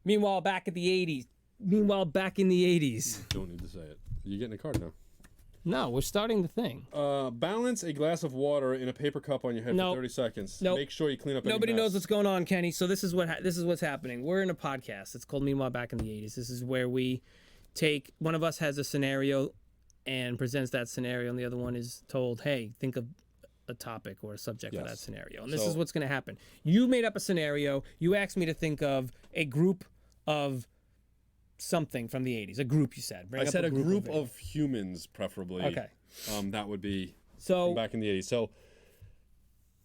Meanwhile, back at the 80s. Meanwhile, back in the 80s. Don't need to say it. You're getting a card now. No, we're starting the thing. Balance a glass of water in a paper cup on your head for 30 seconds. Nope. Make sure you clean up Nobody any mess. knows what's going on, Kenny. So this is what's happening. We're in a podcast. It's called Meanwhile Back in the 80s. This is where we take, one of us has a scenario and presents that scenario, and the other one is told, hey, think of a topic or a subject for that scenario. And this is what's going to happen. You made up a scenario. You asked me to think of a group of something from the 80s. A group, you said. I said a group of humans, preferably. Okay. That would be from back in the 80s. So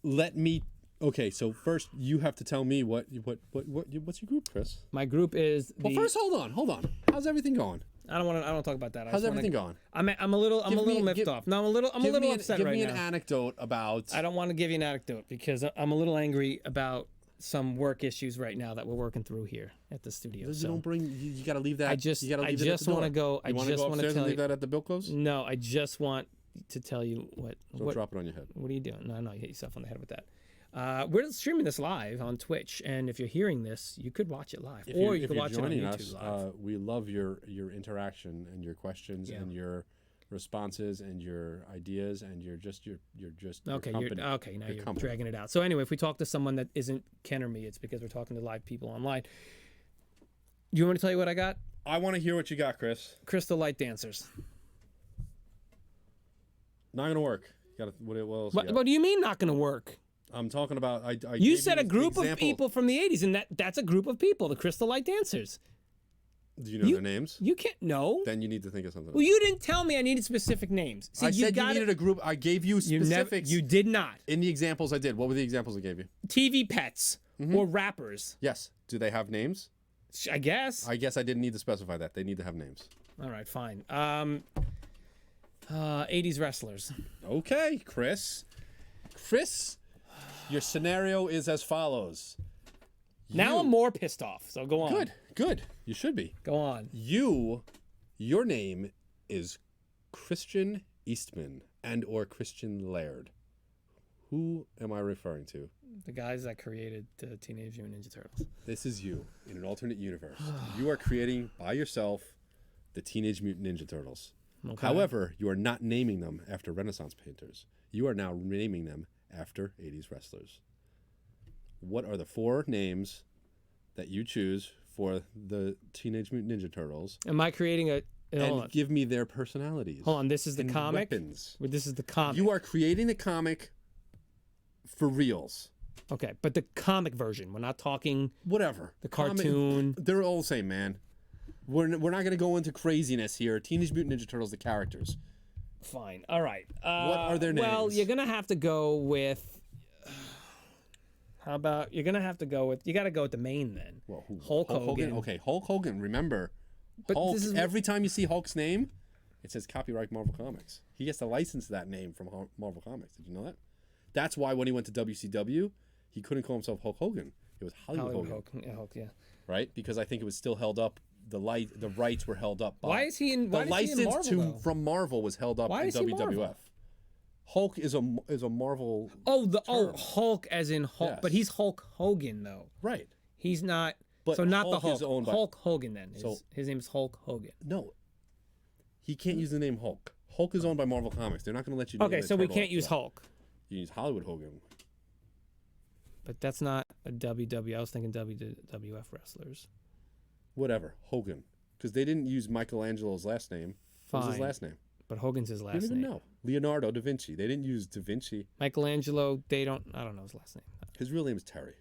let me... Okay, so first you have to tell me what's your group, Kris? My group is Well, first, hold on. How's everything going? I don't want to talk about that. How's everything going? I'm a little miffed off. No, I'm a little upset right now. Give me an anecdote about... I don't want to give you an anecdote because I'm a little angry about some work issues right now that we're working through here at the studio. You don't bring... You got to leave that... I just want to go... You want to go upstairs and leave that at the Bilko's? No, I just want to tell you what... Don't drop it on your head. What are you doing? No, you hit yourself on the head with that. We're streaming this live on Twitch, and if you're hearing this, you could watch it live, or you could watch it on YouTube live. We love your interaction and your questions and your responses and your ideas and your okay. Now you're company. dragging it out. So anyway, if we talk to someone that isn't Ken or me, it's because we're talking to live people online. You want me to tell you what I got? I want to hear what you got, Kris. Crystal light dancers. Not gonna work. What else? What do you mean not gonna work? I'm talking about. You said a group of people from the 80s, and that's a group of people, the Crystal Light Dancers. Do you know their names? You can't know. Then you need to think of something. Well, you didn't tell me I needed specific names. See, I said you needed a group. I gave you specifics. You did not. In the examples I did. What were the examples I gave you? TV pets or rappers. Yes. Do they have names? I guess. I guess I didn't need to specify that. They need to have names. All right, fine. 80s wrestlers. Okay, Kris. Your scenario is as follows. Now I'm more pissed off, so go on. Good. You should be. Go on. Your name is Christian Eastman or Christian Laird. Who am I referring to? The guys that created the Teenage Mutant Ninja Turtles. This is you in an alternate universe. You are creating by yourself the Teenage Mutant Ninja Turtles. Okay. However, you are not naming them after Renaissance painters. You are now naming them after 80s wrestlers. What are the 4 names that you choose for the Teenage Mutant Ninja Turtles? Am I creating and give me their personalities. Hold on, this is the comic? Weapons. This is the comic. You are creating the comic for reals. Okay, but the comic version. We're not talking... Whatever. The cartoon. They're all the same, man. We're not going to go into craziness here. Teenage Mutant Ninja Turtles, the characters. Fine. All right. What are their names? Well, you're going to have to go with... How about... You're going to have to go with... You got to go with the main then. Well, Hulk Hogan. Okay, Hulk Hogan. Remember, but Hulk, every time you see Hulk's name, it says copyright Marvel Comics. He gets to license that name from Marvel Comics. Did you know that? That's why when he went to WCW, he couldn't call himself Hulk Hogan. It was Hollywood Hogan. Hulk, yeah. Right? Because I think it was still held up. The rights were held up by... Why is he in Marvel, from Marvel was held up in WWF. Hulk is a Marvel term. Hulk as in Hulk. Yes. But he's Hulk Hogan, though. Right. He's not... But so not Hulk the Hulk. Hulk Hogan, then. His name is Hulk Hogan. No. He can't use the name Hulk. Hulk is owned by Marvel Comics. They're not going to let you... Okay, so we can't use Hulk. You use Hollywood Hogan. But that's not a WW. I was thinking WWF wrestlers. Whatever. Hogan. Because they didn't use Michelangelo's last name. Fine. What was his last name? But Hogan's his last name. You don't even know. Leonardo da Vinci. They didn't use da Vinci. Michelangelo, I don't know his last name. His real name is Terry.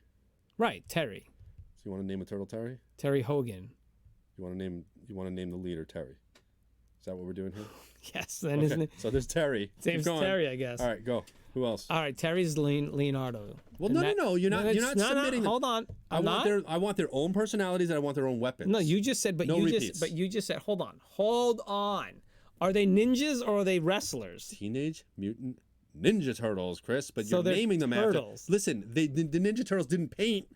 Right, Terry. So you want to name a turtle Terry? Terry Hogan. You want to name the leader Terry? Is that what we're doing here? Yes. Then isn't it? So there's Terry. His name's Terry, I guess. All right, go. Who else? All right, Terry's Leonardo. Well, no. You're not submitting. Hold on. I want their own personalities and I want their own weapons. No, you just said, you just said, hold on. Are they ninjas or are they wrestlers? Teenage Mutant Ninja Turtles, Kris. But you're naming them turtles. After. Listen, the Ninja Turtles didn't paint.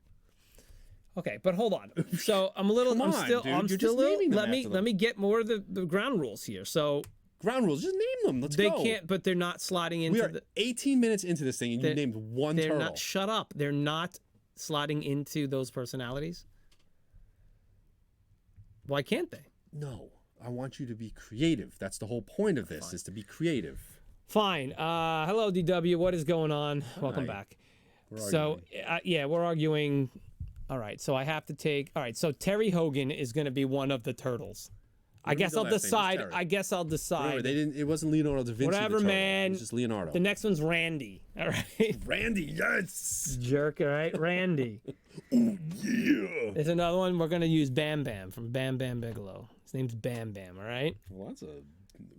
Okay, but hold on. So I'm a little. Come on, I'm still naming them. Let me get more of the ground rules here. So. Ground rules, just name them. Let's go. They can't, but they're not slotting into. We are 18 minutes into this thing, and you named one turtle. Shut up. They're not slotting into those personalities. Why can't they? No, I want you to be creative. That's the whole point of this, is to be creative. Fine. Hello, DW. What is going on? Welcome back. So, yeah, we're arguing. All right, so I have to take. All right, so Terry Hogan is going to be one of the turtles. I guess I'll decide. Remember, they didn't. It wasn't Leonardo da Vinci. Whatever, man. It was just Leonardo. The next one's Randy. All right. Randy, yes. Jerk. All right, Randy. Oh yeah. There's another one. We're gonna use Bam Bam from Bam Bam Bigelow. His name's Bam Bam. All right. Well,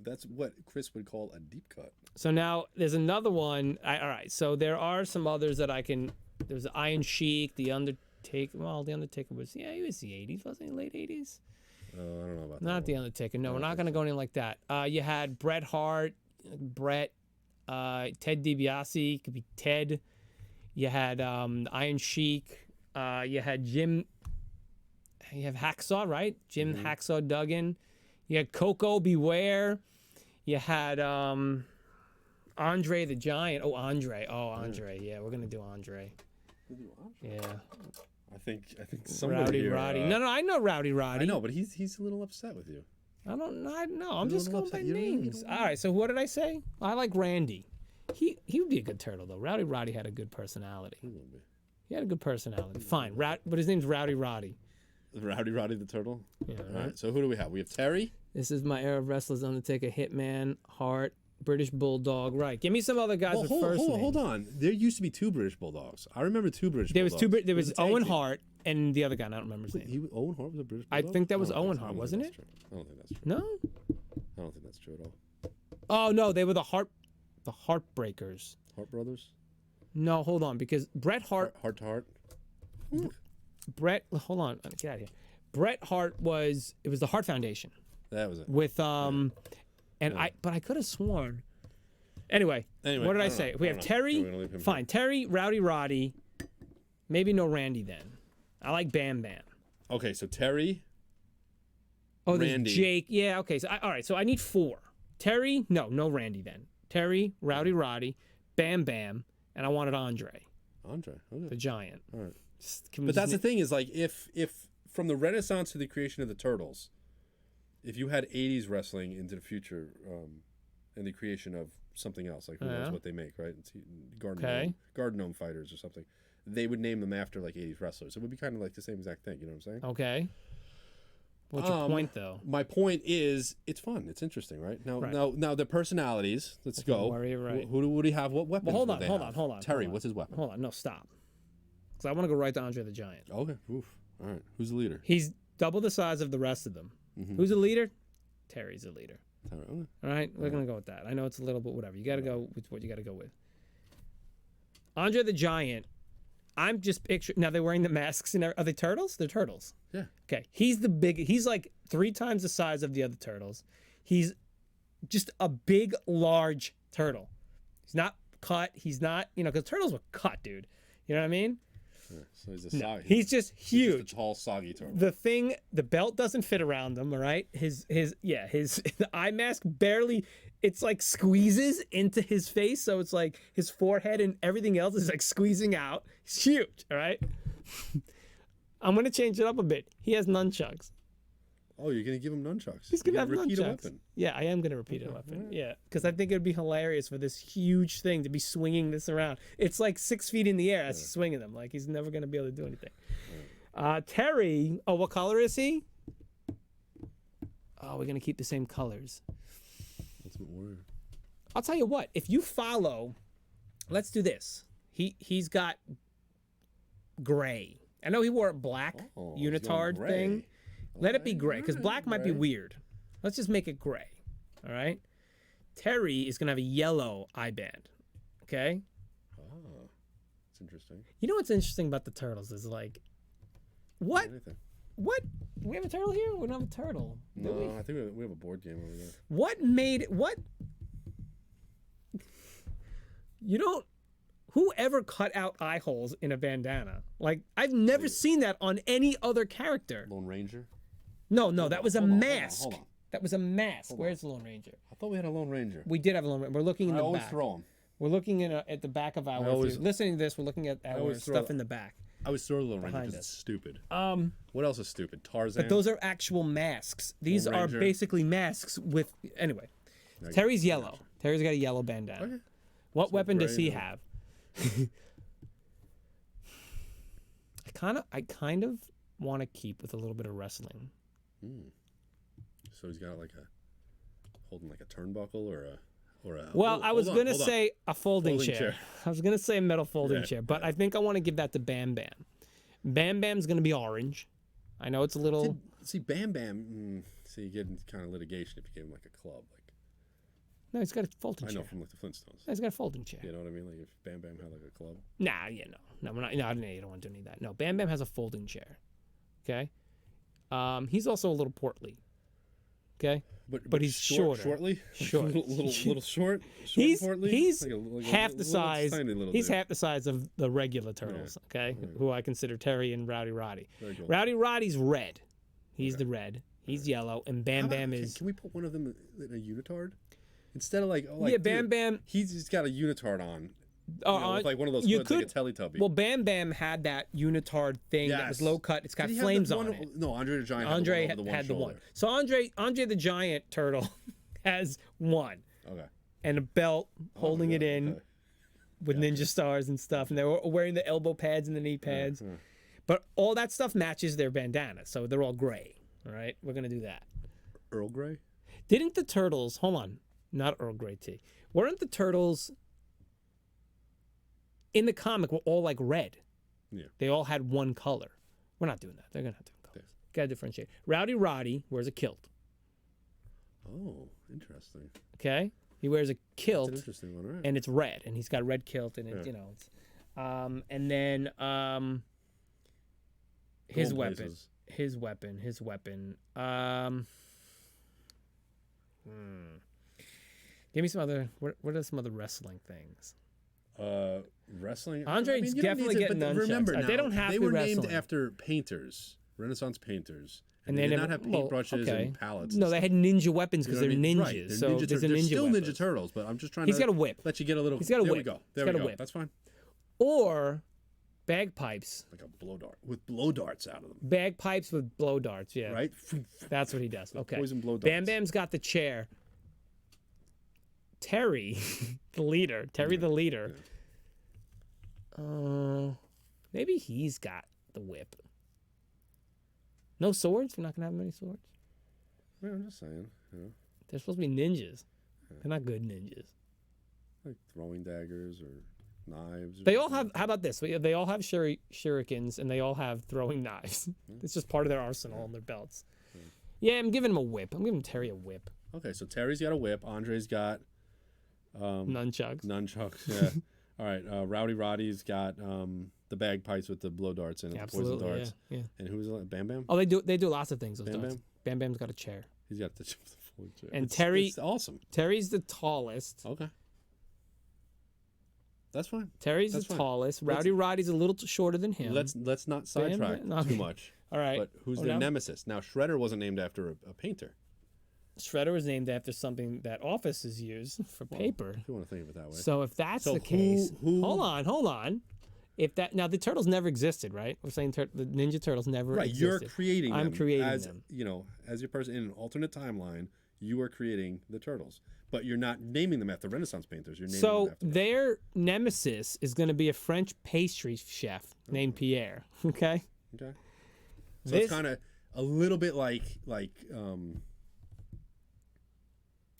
that's what Kris would call a deep cut. So now there's another one. All right. So there are some others that I can. There's the Iron Sheik, the Undertaker. Well, the Undertaker was he was the 80s, wasn't he? Late 80s. I don't know about that. Not the Undertaker. No, we're not going to go anything like that. You had Bret Hart, Ted DiBiase, could be Ted. You had Iron Sheik. You had Jim. You have Hacksaw, right? Jim Hacksaw Duggan. You had Coco Beware. You had Andre the Giant. Oh, Andre. Yeah, we're going to do Andre. Yeah. I think somebody Rowdy here, Roddy. No, I know Rowdy Roddy. I know, but he's a little upset with you. I don't know. I'm just going by upset. names. All right, so what did I say? I like Randy. He would be a good turtle, though. Rowdy Roddy had a good personality. He had a good personality. Fine. But his name's Rowdy Roddy. Rowdy Roddy the turtle? Yeah. All right, so who do we have? We have Terry. This is my era of wrestlers: Undertaker, Hitman, Hart, British Bulldog. Right. Give me some other guys with first names. Hold on. There used to be two British Bulldogs. I remember two British Bulldogs. There was Owen Hart and the other guy. I don't remember his name. Owen Hart was a British Bulldog? I think that was Owen Hart, wasn't it? I don't think that's true. No? I don't think that's true at all. Oh, no. They were the Heartbreakers. Hart Brothers? No, hold on. Because Bret Hart... Heart to Heart? Hold on. Get out of here. Bret Hart was... It was the Hart Foundation. That was it. With... But I could have sworn... Anyway, what did I say? We have Terry. Fine. Terry, Rowdy Roddy. Maybe no Randy then. I like Bam Bam. Okay, so Terry. Oh, Randy. there's Jake. Yeah, okay. So all right, so I need 4. Terry, no Randy then. Terry, Rowdy Roddy, Bam Bam, and I wanted Andre. Okay. The Giant. All right. But that's the thing is, like, if from the Renaissance to the creation of the Turtles, if you had 80s wrestling into the future, and the creation of something else, like who knows what they make, right? Garden Gnome Fighters or something. They would name them after like 80s wrestlers. It would be kind of like the same exact thing. You know what I'm saying? Okay. What's your point, though? My point is, it's fun. It's interesting, right? Now the personalities. Let's go. Right. Who would he have? What weapons? Well, hold on. Terry, what's his weapon? Hold on. No, stop. Because I want to go right to Andre the Giant. Okay. Oof. All right. Who's the leader? He's double the size of the rest of them. Who's the leader? Terry's the leader. All right, we're gonna go with that. I know it's a little bit whatever. You got to go with what you got to go with. Andre the Giant. I'm just picturing now. They're wearing the masks and are they turtles? They're turtles. Yeah. Okay. He's like 3 times the size of the other turtles. He's just a big, large turtle. He's not cut. He's not because turtles were cut, dude. You know what I mean? Yeah, so he's a soggy. He's just huge. He's just a tall, soggy turtle. The belt doesn't fit around him. All right, his the eye mask barely. It's like squeezes into his face, so it's like his forehead and everything else is like squeezing out. He's huge. All right. I'm gonna change it up a bit. He has nunchucks. Oh, you're gonna give him nunchucks. He's gonna have repeat nunchucks. A weapon. Yeah, I am gonna repeat a weapon. Right. Yeah, because I think it'd be hilarious for this huge thing to be swinging this around. It's like 6 feet in the air as he's swinging them. Like he's never gonna be able to do anything. Right. Terry. Oh, what color is he? Oh, we're gonna keep the same colors. Ultimate Warrior. I'll tell you what. If you follow, let's do this. He's got gray. I know he wore a black unitard thing. Let it be gray, because black might be weird. Let's just make it gray. All right? Terry is going to have a yellow eye band. Okay? Oh, that's interesting. You know what's interesting about the turtles is like, what? What? Do we have a turtle here? We don't have a turtle. No, I think we have a board game over there. What made, what? Whoever cut out eye holes in a bandana? Like, I've never seen that on any other character. Lone Ranger? No, that was a mask. Hold on. That was a mask. Where's the Lone Ranger? I thought we had a Lone Ranger. We did have a Lone Ranger. We're looking in the back. I always throw him. We're looking at the back of our. Listening to this, we're looking at our stuff in the back. I was throwing a little Ranger behind because it's us. stupid. What else is stupid? Tarzan. But those are actual masks. These are Ranger. basically masks with. Anyway, Terry's yellow. Terry's got a yellow bandana. Okay. What weapon does he gray, have? I kind of want to keep with a little bit of wrestling. So he's got like holding like a turnbuckle or a. Well, I was gonna hold on. say a folding Folding chair. chair. I was gonna say a metal folding Yeah, chair, but I think I want to give that to Bam Bam. Bam Bam's gonna be orange. I know it's a little. See, Bam Bam. See, you get into kind of litigation if you gave him like a club. Like No, he's got a folding I chair. know from like the Flintstones. No, he's got a folding chair. You know what I mean? Like if Bam Bam had like a club. Nah, yeah, no, we're not. No, you don't want to do any of that. No, Bam Bam has a folding chair. Okay. He's also a little portly. Okay. But he's short, shorter. shortly, Short. little short. He's and portly? he's Like a half the little size. tiny little He's dude. half the size of the regular turtles. Okay, who I consider Terry and Rowdy Roddy. Very cool. Rowdy Roddy's red. He's the red. He's yellow, and Bam Bam is. Can we put one of them in a unitard instead of like? Yeah, Bam Bam. He's just got a unitard on. Oh, With like one of those you hoods, could. like a Teletubby. Well, Bam Bam had that unitard thing that was Yes. low cut. It's got Did he have flames the on one- it. No, Andre the Giant. Andre had the one. had the one. shoulder. So Andre the Giant Turtle has one Okay. and a belt holding it in okay. with ninja stars and stuff, and they're wearing the elbow pads and the knee pads. But all that stuff matches their bandana, so they're all gray. All right, we're gonna do that. Earl Grey. Didn't the Turtles? Hold on, not Earl Grey tea. Weren't the Turtles in the comic were all like red? Yeah. They all had one color. We're not doing that. They're gonna have different colors. Gotta differentiate. Rowdy Roddy wears a kilt. Oh, interesting. Okay, he wears a That's kilt, an interesting one, right? and it's red, and he's got a red kilt, and it, you know, it's, and then his Going weapon, places. his weapon. Give me some other. What are some other wrestling things? Wrestling. Andre you don't definitely need to- getting but nunchucks. remember They now, don't have they to be were named wrestling. after painters, Renaissance painters, and And they they did never- not have well, paintbrushes okay. and palettes. No, and they stuff. had ninja weapons because You know they're what I mean? ninjas. Right, they're So ninja there's a they're ninja still weapon. Ninja Turtles, but I'm just trying He's to got a whip. let you get a little. He's got a there whip. we go. He's There got we a go. whip. That's fine. Or bagpipes. Like a blow dart with blow darts out of them. Bagpipes with blow darts. Yeah. Right? That's what he does. Okay. Poison blow Bam darts. Bam's got the chair. Terry, the leader. Maybe he's got the whip. No swords? We're not gonna have many swords. Yeah, I'm just saying. You know, They're supposed to be ninjas. They're not good ninjas. like throwing daggers or knives. Or They all have. How about this? They all have shurikens and they all have throwing knives. It's just part of their arsenal and their belts. Yeah, I'm giving him a whip. I'm giving Terry a whip. Okay, so Terry's got a whip. Andre's got Nunchucks. nunchucks. Yeah. All right. Rowdy Roddy's got the bagpipes with the blow darts in it, the Absolutely. poison darts. Yeah. And who's Bam Bam? Oh, they do lots of things. Those Bam darts. Bam? Bam Bam's got a chair. He's got the full chair. And It's- Terry- It's awesome. Terry's the tallest. Okay. That's fine. Terry's That's the fine. tallest. Rowdy Roddy's a little shorter than him. Let's not sidetrack okay. too much. All right. But who's Oh, their no? nemesis? Now Shredder wasn't named after a painter. Shredder was named after something that offices use for paper. If you want to think of it that way. So if that's So the case, who- hold on. If that now the turtles never existed, right? We're saying the Ninja Turtles never Right, existed. you're creating them. I'm creating as, them. You know, as your person in an alternate timeline, you are creating the turtles. But you're not naming them after Renaissance painters. You're naming them So after their nemesis is going to be a French pastry chef named Pierre. Okay. Okay. So This- it's kind of a little bit like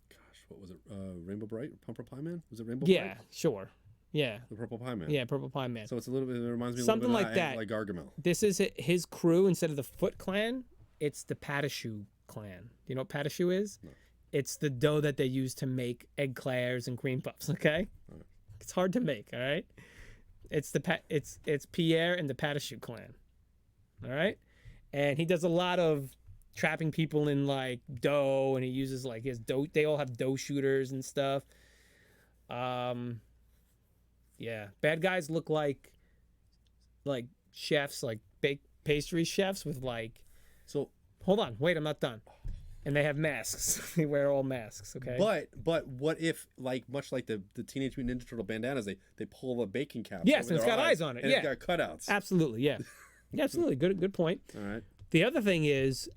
gosh, what was it? Rainbow Bright, Pumper Pie Man? Was it Rainbow Yeah. Bright? Sure. Yeah. The Purple Pie Man. Yeah. Purple Pie Man. So it's a little bit. It reminds me Something a little like bit that. like Gargamel. This is his crew instead of the Foot Clan. It's the Patashu clan. Do you know what Patashu is? No. It's the dough that they use to make eclairs and cream puffs. Okay, it's hard to make. All right, it's it's Pierre and the Patashu clan. All right, and he does a lot of trapping people in like dough, and he uses like his dough. They all have dough shooters and stuff. Yeah, bad guys look like chefs, like baked pastry chefs with like. So Hold on, wait, I'm not done. And they have masks. They wear all masks. Okay. But what if, like, much like the Teenage Mutant Ninja Turtle bandanas, they pull the bacon caps? Yes, over and it's their got eyes on it. and Yeah, it's got cutouts. absolutely. Yeah, yeah, absolutely. Good point. All right. The other thing is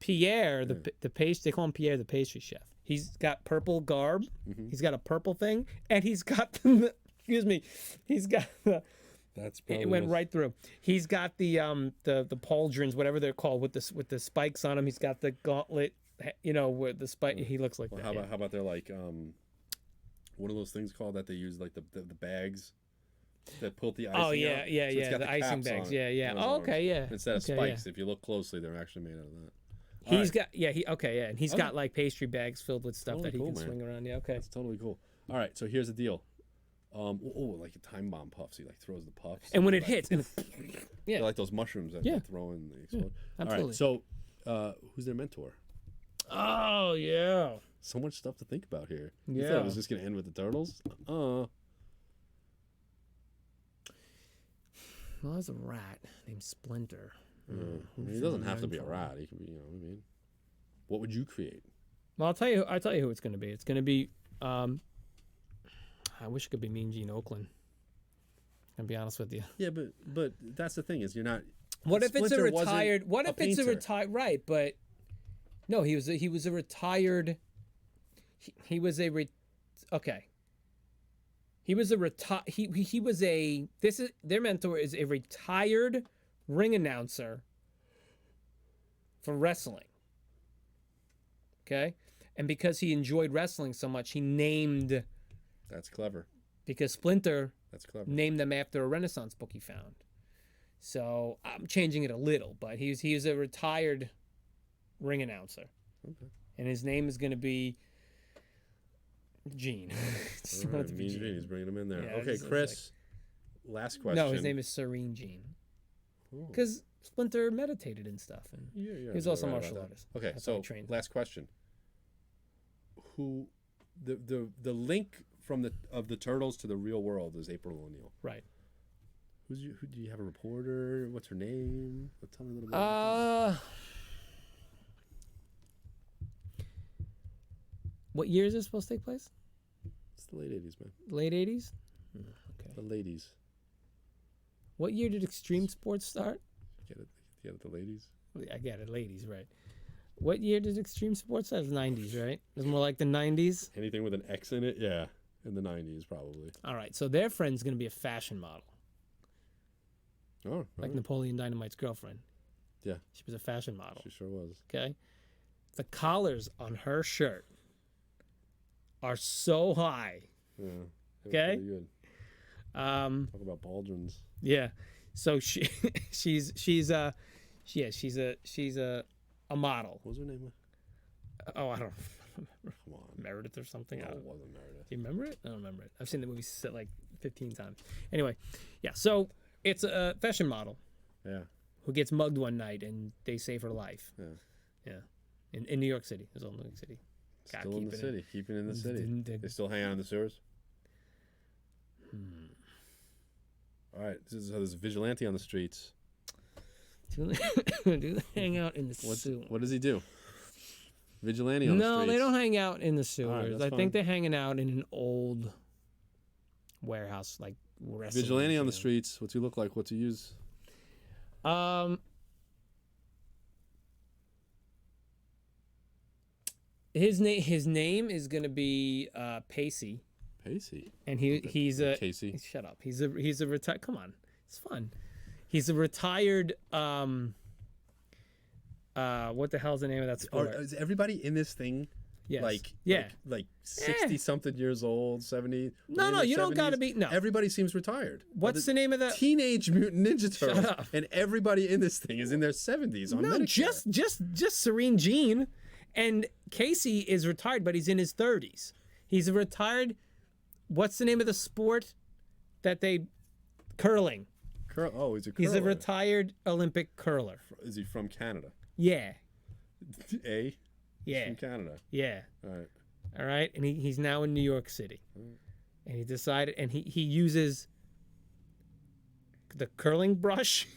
Pierre, the pastry. They call him Pierre, the pastry chef. He's got purple garb. Mm-hmm. He's got a purple thing, and he's got the, excuse me. He's got the. That's probably It went right through. He's got the pauldrons, whatever they're called, with the spikes on him. He's got the gauntlet, you know, with the spike. He looks like Well, that. how about they're like one of those things called that they use, like the bags that pull the icing Oh yeah, out? yeah, So it's yeah. got The icing caps bags. on it, Yeah, yeah. on his Oh, arms. okay, yeah. Instead of Okay, spikes, yeah. if you look closely, they're actually made out of that. He's got and he's got like pastry bags filled with stuff Totally that he cool, can man. swing around. Yeah, okay. That's totally cool. All right, so here's the deal. Like a time bomb puffs. He like throws the puffs. And when it like, hits, and they're like those mushrooms that Yeah. they throw in. They explode. absolutely. All right, so who's their mentor? Oh yeah. So much stuff to think about here. You thought Yeah. it was just gonna end with the turtles? Well, there's a rat named Splinter. He doesn't have to be a rat. He can be, you know what I mean? What would you create? Well, I'll tell you who it's going to be. It's going to be. I wish it could be Mean Gene Oakland. I'll be honest with you. Yeah, but that's the thing is you're not. What if it's a Splinter wasn't retired? What if it's a painter. retired? Right, but no, he was a retired. He was a okay. He was a he was a this is their mentor is a retired ring announcer for wrestling. Okay, and because he enjoyed wrestling so much, he named That's clever. because Splinter That's clever. named them after a Renaissance book he found. So I'm changing it a little, but he's a retired ring announcer, Okay. and his name is going to be Gene. Just All wanted right, to be Mean Gene. Gene, he's bringing him in there. Yeah, Okay, this is Kris. Last question. No, his name is Serene Gene. Because Splinter meditated and stuff, and Yeah, he was also a martial artist. Okay, That's how so he trained. last question. Who, the link from the turtles to the real world is April O'Neil. Right. Who do you have a reporter? What's her name? Tell me a little bit. About what year is this supposed to take place? it's the late 80s, man. Late 80s? Okay. The ladies. What year did extreme sports start? Get it, the ladies. I get it, ladies, right. What year did extreme sports start? It was 90s, right? It was more like the 90s? Anything with an X in it, yeah. In the 90s, probably. All right, so their friend's going to be a fashion model. Oh, Like Napoleon Dynamite's girlfriend. Yeah. She was a fashion model. She sure was. Okay. The collars on her shirt are so high. Yeah. It was Okay. pretty good. Talk about pauldrons. Yeah. So she's a model. What was her name? Oh, I don't remember. Come on. Meredith or something. No, I it don't, wasn't Meredith. do you remember it? I don't remember it. I've seen the movie like 15 times. Anyway, yeah. So it's a fashion model Yeah. who gets mugged one night and they save her life. Yeah. Yeah. In New York City. It was all New York City. Gotta Still in keep the it city. Keeping it in the city. The- They still hang out in the sewers? All right. There's a vigilante on the streets. Do they hang out in the sewer? What does he do? Vigilante on the streets. No, they don't hang out in the sewers. that's I fine. think they're hanging out in an old warehouse, like wrestling. Vigilante on the gym. streets. What's he look like? What's he use? His name is gonna be Pacey, Pacey. and he's a Casey. Shut up. He's a retired. Come on, it's fun. He's a retired. What the hell's the name of that sport? Is everybody in this thing Yes. like 60 something years old, 70? No, late you don't 70s? gotta be- no. Everybody seems retired. What's the name of the? Teenage Mutant Ninja Turtles. up. And everybody in this thing is in their 70s on No, Medicare. just Serene Gene, and Casey is retired, but he's in his 30s. He's a retired. What's the name of the sport that they curling? Oh, he's a curler. He's a retired Olympic curler. Is he from Canada? Yeah, A? yeah, From Canada. yeah. All right. All right, and he's now in New York City, and he decided, and he uses the curling brush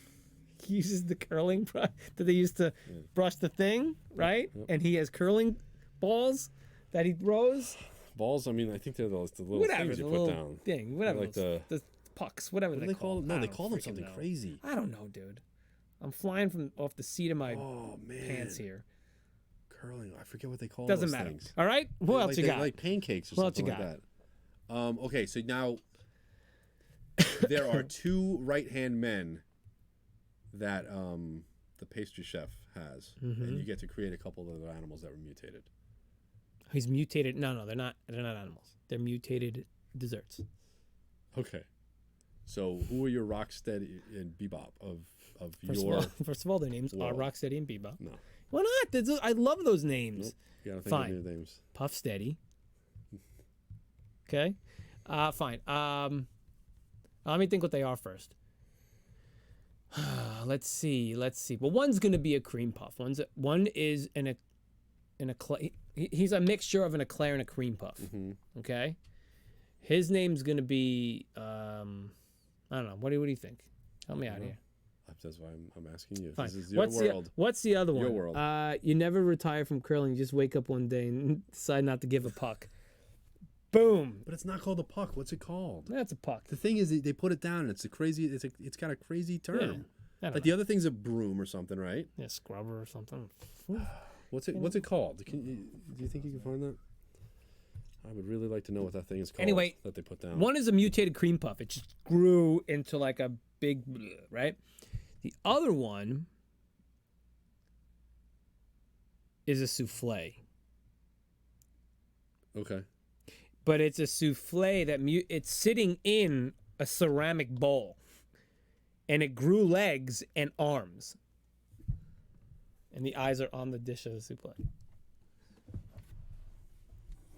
he uses the curling brush that they used to brush the thing, right? Yep. And he has curling balls that he throws. Balls. I mean, I think they're the little Whatever, things the you little put down. thing, whatever. Like the pucks, whatever What do they they call them? them. No, they call them something know. crazy. I don't know, dude. I'm flying from off the seat of my Oh man, pants here. Curling. I forget what they call Doesn't those matter. things. All right. What else you got? Like pancakes or What else something you like that. Okay, so now there are two right-hand men that the pastry chef has, and you get to create a couple of other animals that were mutated. He's mutated. No, they're not. They're not animals. They're mutated desserts. Okay, so who are your Rocksteady and Bebop of First of all, their names world. are Rocksteady and Bebop. No, Why not? I love those names. nope. You gotta think Fine. of new names. Puff Steady. Okay. Fine. Let me think what they are first. Let's see. Well, one's gonna be a cream puff. One is an eclair. He's a mixture of an eclair and a cream puff. Okay. His name's gonna be I don't know. What do you think? Help me out here. That's why I'm asking you. Fine. This is your world. What's the other one? Your world. You never retire from curling. You just wake up one day and decide not to give a puck. Boom. But it's not called a puck. What's it called? That's a puck. The thing is, they put it down, and it's it's got a crazy term. Yeah. Like the other thing's a broom or something, right? Yeah, scrubber or something. What's it called? Do you think you can find that? I would really like to know what that thing is called. Anyway, that they put down. One is a mutated cream puff. It just grew into like a big, right? The other one is a souffle. Okay. But it's a souffle that it's sitting in a ceramic bowl, and it grew legs and arms, and the eyes are on the dish of the souffle.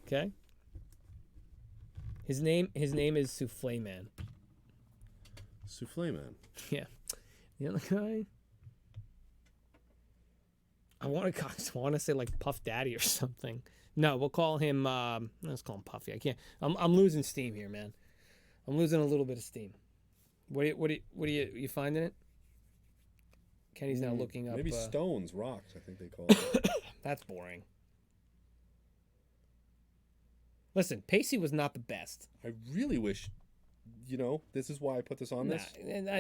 Okay. His name is Souffle Man. Souffle Man. Yeah. The other guy, I want to say like Puff Daddy or something. No, we'll call him. Let's call him Puffy. I can't. I'm losing steam here, man. I'm losing a little bit of steam. What are you finding it? Kenny's now looking up. Maybe stones, rocks. I think they call it. That's boring. Listen, Pacey was not the best. I really wish. This is why I put this on this.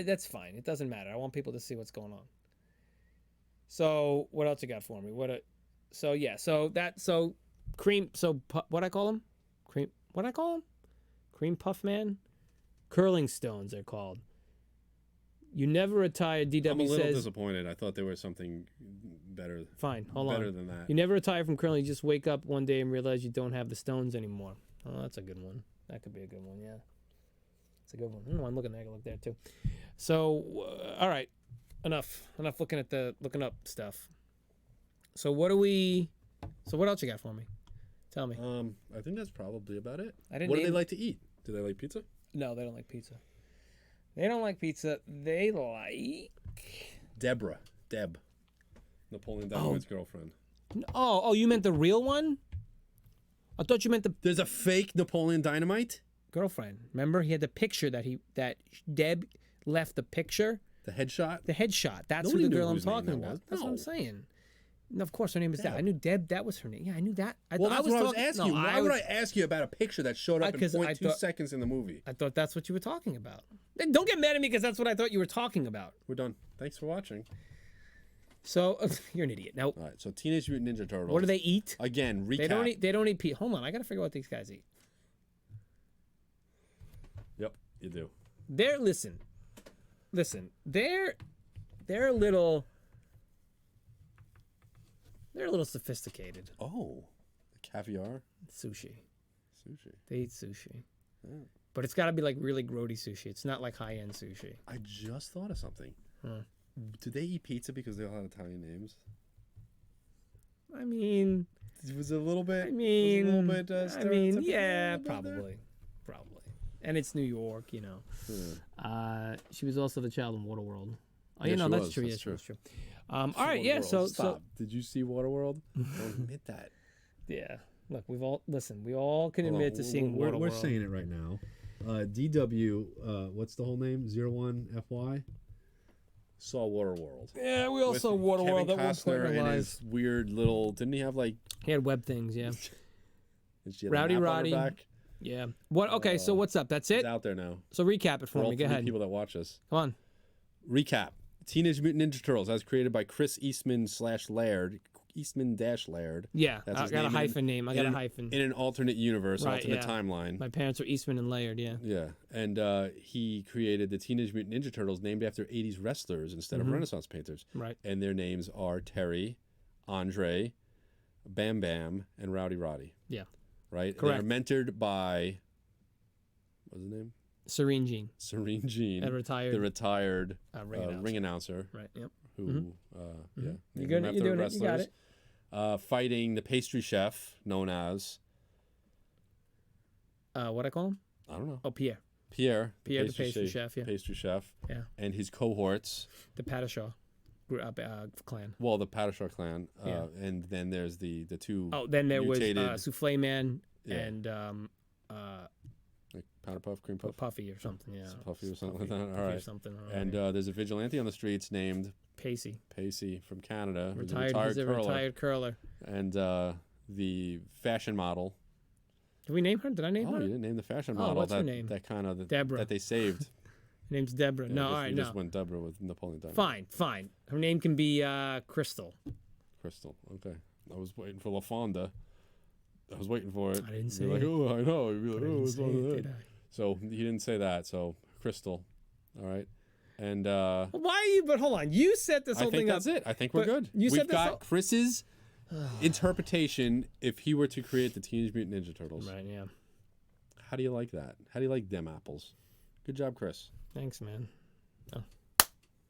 That's fine. It doesn't matter. I want people to see what's going on. So what else you got for me? Cream. So what I call him? Cream. What I call him? Cream Puff Man. Curling stones they're called. You never retire. DW I'm a little says. disappointed. I thought there was something better. Fine. Hold on. Better than that. You never retire from curling. You just wake up one day and realize you don't have the stones anymore. Oh, that's a good one. That could be a good one. Yeah. It's a good one. I'm looking there. I can look there too. So, all right. Enough looking up stuff. So what else you got for me? Tell me. I think that's probably about it. What do they like to eat? Do they like pizza? No, they don't like pizza. They don't like pizza. They like Deb. Napoleon Dynamite's girlfriend. Oh, you meant the real one? I thought you meant the There's a fake Napoleon Dynamite? girlfriend. Remember, he had the picture that Deb left the picture. The headshot? The headshot. That's Nobody who the knew girl I'm whose name talking that about. was. That's what No. I'm saying. And of course, her name is Deb. Deb. I knew Deb. That was her name. Yeah, I knew that. That's what I was asking you. Why would I ask you about a picture that showed up in 0.2 seconds in the movie? I thought that's what you were talking about. Then don't get mad at me because that's what I thought you were talking about. We're done. Thanks for watching. So you're an idiot. Now, All right, so Teenage Mutant Ninja Turtles. what do they eat? Again, recap. They don't eat pizza. Hold on, I gotta figure out what these guys eat. Yep, you do. Listen. They're a little sophisticated. Oh, caviar, Sushi. sushi. They eat sushi. Yeah. But it's got to be like really grody sushi. It's not like high-end sushi. I just thought of something. Huh. Do they eat pizza because they all have Italian names? I mean, It was a little bit. yeah, stereotypical probably. And it's New York, you know. Yeah. She was also the child in Waterworld. Oh, Yeah, you know, she that's was, true. that's Yes, true. that's true. All right, yeah. Waterworld. So Stop. Did you see Waterworld? Don't admit that. yeah. Look, we all can admit to seeing Waterworld. We're saying it right now. DW, what's the whole name? 01FY. saw Waterworld. Yeah, we all With saw Waterworld Kevin at one point Costner in our and lives. his weird little. Didn't he have like? He had web things, yeah. Did she have Rowdy a map on Roddy. her back? Yeah. What? Okay, so what's up? That's it? It's out there now. So recap it for For all me. Go three ahead. people that watch us. Come on. Recap. Teenage Mutant Ninja Turtles, as created by Kris Eastman/Laird. Eastman-Laird. Yeah, That's I his got a name hyphen name. I got a in- hyphen. In an alternate universe, Right, alternate yeah. timeline. My parents are Eastman and Laird, yeah. Yeah, and he created the Teenage Mutant Ninja Turtles named after 80s wrestlers instead of Renaissance painters. Right. And their names are Terry, Andre, Bam Bam, and Rowdy Roddy. Yeah. Right? Correct. They're mentored by, what's his name? Serene Jean. Serene Jean. The retired ring announcer. Right, yep. Who, yeah. You're good. You're doing it. You got it. Fighting the pastry chef known as, What I call him? I don't know. Oh, Pierre. Pierre Pierre the pastry chef, yeah. Pastry chef. Yeah. And his cohorts. The Patashaw clan. Well, the Patashaw clan. Yeah. And then there's the two. Oh, then there mutated, was Souffle Man Yeah. and like Powder Puff, Cream Puff. Puffy or something, yeah. Puffy or something like that. Puffy All or right. something. And there's a vigilante on the streets named Pacey. Pacey from Canada. Who's He's a curler. retired curler. And the fashion model. Did we name her? Did I name Oh, her? you didn't name the fashion Oh, model. what's her that, name? That kind of Deborah. that they saved. Her name's Deborah. Yeah, no, all right, we no. just went Deborah with Napoleon Dynamite. Fine. Her name can be Crystal. Crystal. Okay. I was waiting for LaFonda. I was waiting for it. I didn't say You're like, it. oh, I know. You'd be I like, didn't oh, it's say one of it, that. did I? So he didn't say that. So Crystal. All right. And Why are you? But hold on. You set this I whole think thing that's up. it. I think we're But good. you We've said this got whole- Chris's interpretation if he were to create the Teenage Mutant Ninja Turtles. Right. Yeah. How do you like that? How do you like them apples? Good job, Kris. Thanks, man. Oh.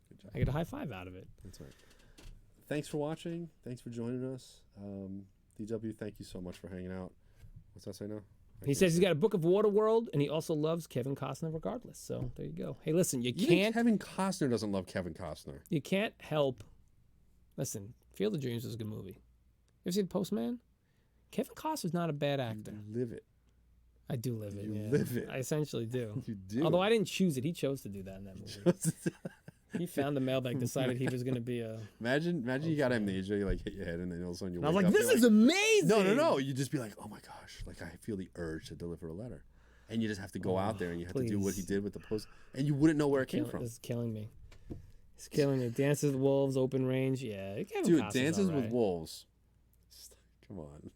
Good job. I get a high five out of it. That's right. Thanks for watching. Thanks for joining us. DW, thank you so much for hanging out. What's that say now? He says he's got a book of Waterworld, and he also loves Kevin Costner regardless. So there you go. Hey, listen, you Even can't Kevin Costner doesn't love Kevin Costner. help. Listen, Field of Dreams was a good movie. You ever see The Postman? Kevin Costner's not a bad actor. You live it. I do live it. You Yeah. live it. I essentially do. You do. Although I didn't choose it, he chose to do that in that movie. He found the mailbag, decided he was going to be a. Imagine you got amnesia, you like hit your head, and then all of a sudden you And I was wake like, up, "This you're is amazing!" No. You just be like, oh my gosh, like I feel the urge to deliver a letter, and you just have to go out there and you have to do what he please. did with the post, and you wouldn't know where it came from. This is killing me. It's killing me. Dances with Wolves, Open Range. Yeah, Kevin Dude, Costner's Dances all with right. Wolves. Come on,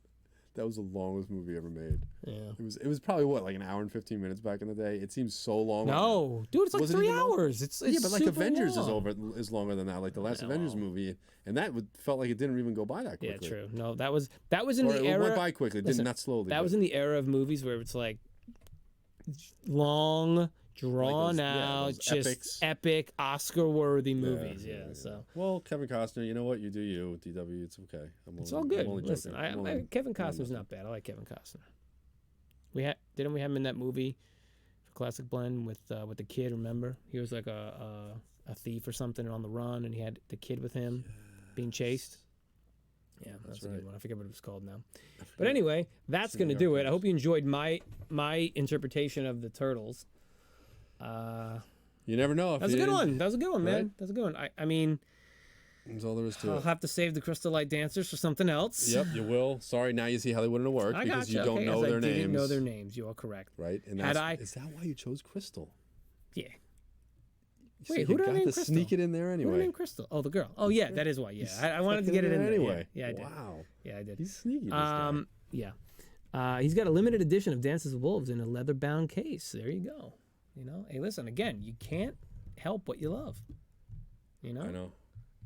that was the longest movie ever made. Yeah. It was probably what, like an hour and 15 minutes back in the day. It seems so long. No, dude, it's like Was it 3 even long? hours. It's Yeah, but like super Avengers long. is longer than that. Like the last Yeah, Avengers well. movie, and that felt like it didn't even go by that Yeah, quickly. true. No, that was in Or the it era. went by quickly. It did Listen, not slowly. That but- was in the era of movies where it's like long, drawn out, those just epics. epic, Oscar-worthy movies. Yeah, so Well, Kevin Costner, you know what? You do you, DW. It's okay. it's all good. I'm only Listen, joking. I'm I only- Kevin I'm only Costner's messing. not bad. I like Kevin Costner. Didn't we have him in that movie for Classic Blend with the kid? Remember, he was like a thief or something on the run, and he had the kid with him, being chased. Yeah, that's a right. good one. I forget what it was called now. But anyway, that's Seen going to the do it. I archives. hope you enjoyed my interpretation of the Turtles. You never know. If That was a you good didn't- one. That was a good one, man. Right? That was a good one. I mean, That's all there is to I'll it. have to save the Crystal Light Dancers for something else. Yep, you will. Sorry, now you see how they wouldn't have worked I because got you don't know their I names. didn't know their names. You are correct. Right? And Had is that why you chose Crystal? Yeah. So Wait, you who did I got name to Crystal? sneak it in there Who anyway. named Crystal? Oh, the girl. Oh, yeah, that is why. Yeah, I wanted to Stuck get it in there. anyway. Yeah, I did. Wow. Yeah, I did. He's sneaky. This guy. Yeah. He's got a limited edition of Dances with Wolves in a leather-bound case. There you go. You know, hey, listen, again, you can't help what you love. You know? I know.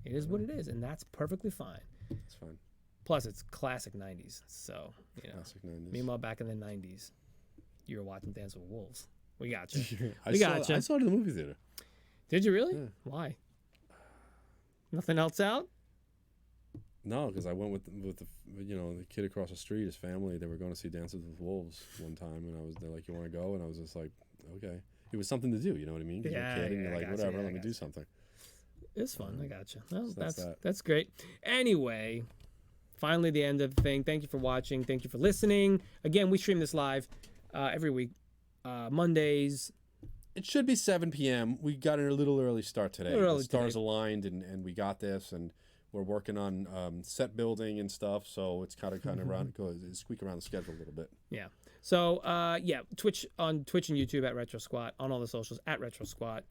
It is what it is, and that's perfectly fine. It's fine. Plus, it's classic 90s. So, you know. Classic 90s. Meanwhile, back in the 90s, you were watching Dance with Wolves. We got you. I We saw, gotcha. I saw it in the movie theater. Did you really? Yeah. Why? Nothing else out? No, because I went with the kid across the street, his family. They were going to see Dances with Wolves one time, and they're like, "You want to go?" And I was just like, "Okay." It was something to do, you know what I mean? 'Cause Yeah, you're a kid and yeah, you're I like, gotcha, "Whatever, yeah, I let me do gotcha. something." It's fun. I got you. Well, So that's that. that's great. Anyway, finally the end of the thing. Thank you for watching. Thank you for listening. Again, we stream this live every week, Mondays, It should be 7 p.m. We got a little early start today. Little early The stars today. aligned, and we got this, and we're working on set building and stuff. So it's kind of around, squeak around the schedule a little bit. Yeah. So Twitch and YouTube at Retro Squat, on all the socials at Retro Squat.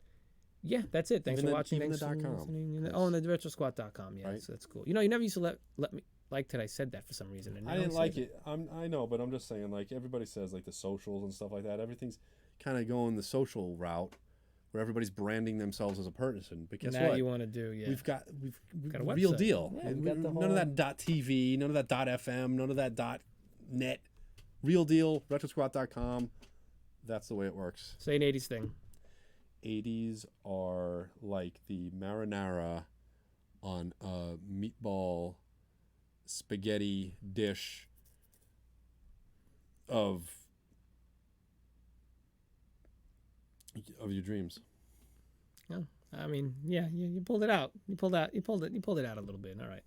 Yeah, that's it. Thanks for watching. Even Thanks the for .com. listening. Oh, and the retrosquat.com. Yeah, Right. so that's cool. You know, you never used to let me like that I said that for some reason. And I didn't like it. I know, but I'm just saying, like, everybody says, like, the socials and stuff like that. Everything's kind of going the social route where everybody's branding themselves as a person. But guess now what? you want to do, yeah. We've got got a real website. deal. Yeah, we got the none of that .tv, none of that .fm, none of that .net. Real deal. Retrosquat.com. That's the way it works. Say an 80s thing. 80s are like the marinara on a meatball spaghetti dish of your dreams. Oh, I mean, yeah, you pulled it out. You pulled it out a little bit. All right.